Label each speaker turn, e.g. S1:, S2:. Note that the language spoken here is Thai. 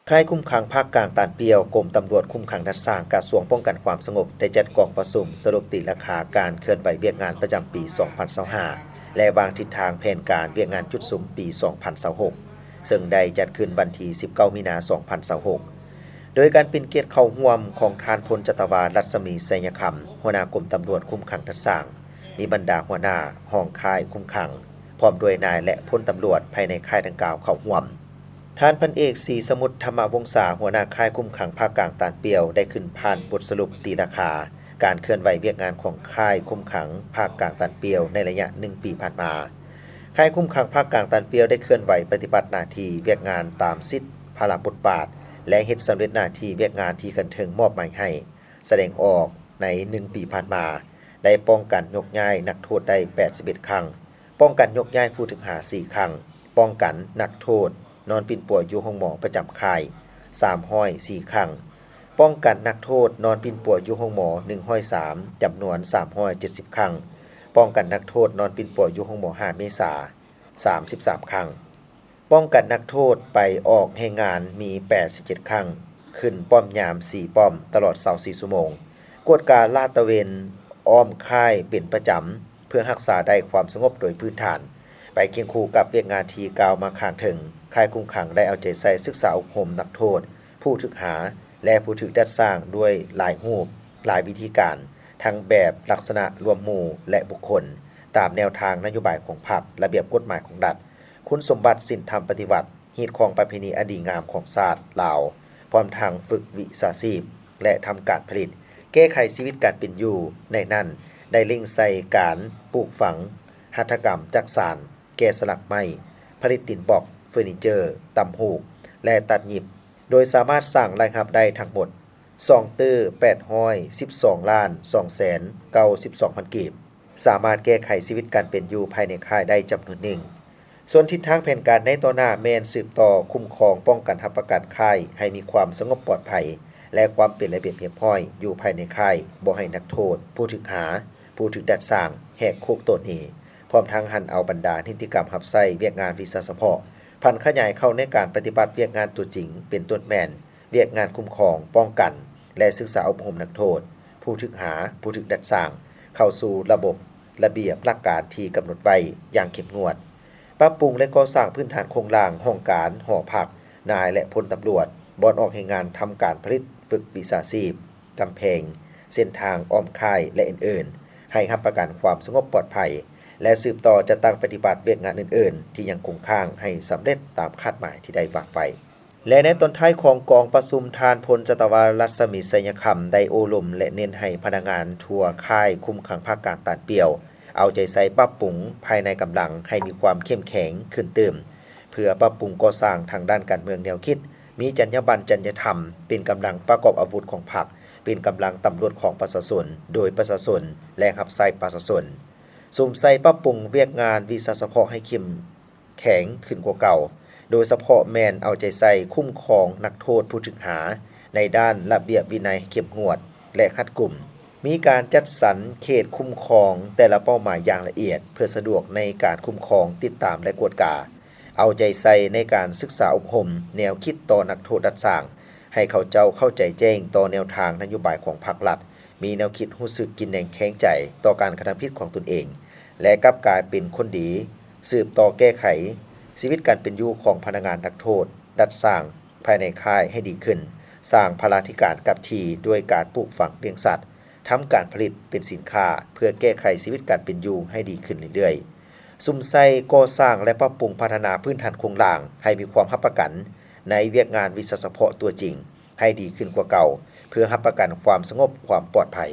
S1: ค่ายคุมขังภาคกลางตาดเปียวกรมตำรวจคุมขังดัดสร้างกระทรวงป้องกันความสงบได้จัดกองประชุมสรุปติราคาการเคลื่อนไหวเวียกงานประจำปี 2025 และวางทิศทางแผนการเวียกงานจุดสุมปี 2026 ซึ่งได้จัดขึ้นวันที่ 19 มีนาคม 2026 โดยการเป็นเกียรติเข้าร่วมของทานพลจัตวารัศมีไสยคำหัวหน้ากรมตำรวจคุมขังดัดสร้างมีบรรดาหัวหน้าห้องค่ายคุมขังพร้อมด้วยนายและพลตำรวจภายในค่ายดังกล่าวเข้าร่วมท่านพันเอกศรีสมุทรธรรมวงศาหัวหน้าค่ายคุมขังภาคกลางตาดเปียวได้ขึ้นผ่านบทสรุปตีราคาการเคลื่อนไหวเวียกงานของค่ายคุมขังภาคกลางตาดเปียวในระยะ1 ปีผ่านมาค่ายคุมขังภาคกลางตาดเปียวได้เคลื่อนไหวปฏิบัติหน้าที่เวียกงานตามสิทธิภาระบทบาทและเฮ็ดสำเร็จหน้าที่เวียกงานที่คันถึงมอบหมายให้แสดงออกใน1 ปีผ่านมาได้ป้องกันยกย้ายนักโทษได้81 ครั้งป้องกันยกย้ายผู้ถูกหา4 ครั้งป้องกันนักโทษนอนปิ่นป่วยอยู่ห้องหมอประจำค่าย304 ครั้งป้องกันนักโทษนอนปิ่นป่วยอยู่ห้องหมอ103จำนวน370 ครั้งป้องกันนักโทษนอนปิ่นป่วยอยู่ห้องหมอ5 เมษายน33 ครั้งป้องกันนักโทษไปออกให้งานมี87 ครั้งขึ้นป้อมยาม4ป้อมตลอด24 ชั่วโมงกวดการลาดตระเวนอ้อมค่ายเป็นประจำเพื่อรักษาได้ความสงบโดยพื้นฐานไปเคียงคู่กับเวียกงานที่กล่าวมาข้างถึงค่ายคุมขังได้เอาใจใส่ศึกษาอบรมนักโทษผู้ถูกหาและผู้ถูกดัดสร้างด้วยหลายรูปหลายวิธีการทั้งแบบลักษณะรวมหมู่และบุคคลตามแนวทางนโยบายของพรรคระเบียบกฎหมายของรัฐคุณสมบัติศีลธรรมปฏิบัติฮีตของประเพณีอดีงามของชาติลาวพร้อมทางฝึกวิชาชีพและทำการผลิตแก้ไขชีวิตการเป็นอยู่ในนั้นได้เล็งใส่การปลูกฝังหัตถกรรมจักสานแกะสลักไม้ผลิตดินบอกเฟอร์นิเจอร์ตำหูกและตัดหยิบโดยสามารถสร้างรายรับได้ทั้งหมด2ตื้อ812ล้าน2แสน92,000 กีบสามารถแก้ไขชีวิตการเป็นอยู่ภายในค่ายได้จำนวนหนึ่งส่วนทิศทางแผนการในต่อหน้าแม่นสืบต่อคุ้มครองป้องกันรับประกันค่ายให้มีความสงบปลอดภัยและความเป็นระเบียบเรียบร้อยอยู่ภายในค่ายบ่ให้นักโทษผู้ถูกหาผู้ถูกดัดสร้างแหกคุกตนเหพร้อมทั้งหันเอาบรรดานิติกรรมรับใช้เวียกงานวิชาเฉพาะพันขยายเข้าในการปฏิบัติเวียกงานตัวจริงเป็นต้นแม่นเวียกงานคุ้มครองป้องกันและศึกษาอบรมนักโทษผู้ถูกหาผู้ถูกดัดสร้างเข้าสู่ระบบระเบียบหลักการที่กำหนดไว้อย่างเข้มงวดปรับปรุงและก่อสร้างพื้นฐานโครงสร้างห้องการหอพักนายและพลตำรวจบอนออกให้งานทำการผลิตฝึกวิชาชีพกำแพงเส้นทางอ้อมค่ายและอื่นๆให้รับประกันความสงบปลอดภัยและสืบต่อจะตั้งปฏิบัติเวียกงานอื่นๆที่ยังคงค้างให้สำเร็จตามคาดหมายที่ได้วางไว้และในตอนท้ายของกองประชุมทานพลจัตวารัศมีไสยคำได้โอลมและเน้นให้พนักงานทั่วค่ายคุมขังภาคกลางตาดเปียวเอาใจใส่ปรับปรุงภายในกำลังให้มีความเข้มแข็งขึ้นเติมเพื่อปรับปรุงก่อสร้างทางด้านการเมืองแนวคิดมีจรรยาบรรณจริยธรรมเป็นกำลังประกอบอาวุธของพรรคเป็นกำลังตำรวจของประชาชนโดยประชาชนและรับใช้ประชาชนสุ่มใส่ปรับปรุงเวียกงานวิชาเฉพาะให้เข้มแข็งขึ้นกว่าเก่าโดยเฉพาะแมนเอาใจใส่คุ้มครองนักโทษผู้ถูกหาในด้านระเบียบวินัยเข้มงวดและคัดกลุ่มมีการจัดสรรเขตคุ้มครองแต่ละเป้าหมายอย่างละเอียดเพื่อสะดวกในการคุ้มครองติดตามและกวดกาเอาใจใส่ในการศึกษาอบรมแนวคิดต่อนักโทษดัดสร้างให้เขาเจ้าเข้าใจแจ้งต่อแนวทางนโยบายของพรรครัฐมีแนวคิดรู้สึกกินแหนงแข็งใจต่อการกระทำผิดของตนเองและกลับกลายเป็นคนดีสืบต่อแก้ไขชีวิตการเป็นอยู่ของพนักงานนักโทษดัดสร้างภายในค่ายให้ดีขึ้นสร้างพลาธิการกับทีด้วยการปลูกฝังเลี้ยงสัตว์ทำการผลิตเป็นสินค้าเพื่อแก้ไขชีวิตการเป็นอยู่ให้ดีขึ้นเรื่อยๆซุ่มใส่ก่อสร้างและปรับปรุงพัฒนาพื้นฐานโครงสร้างให้มีความรับประกันในเวียกงานวิชาเฉพาะตัวจริงให้ดีขึ้นกว่าเก่าเพื่อรับประกันความสงบความปลอดภัย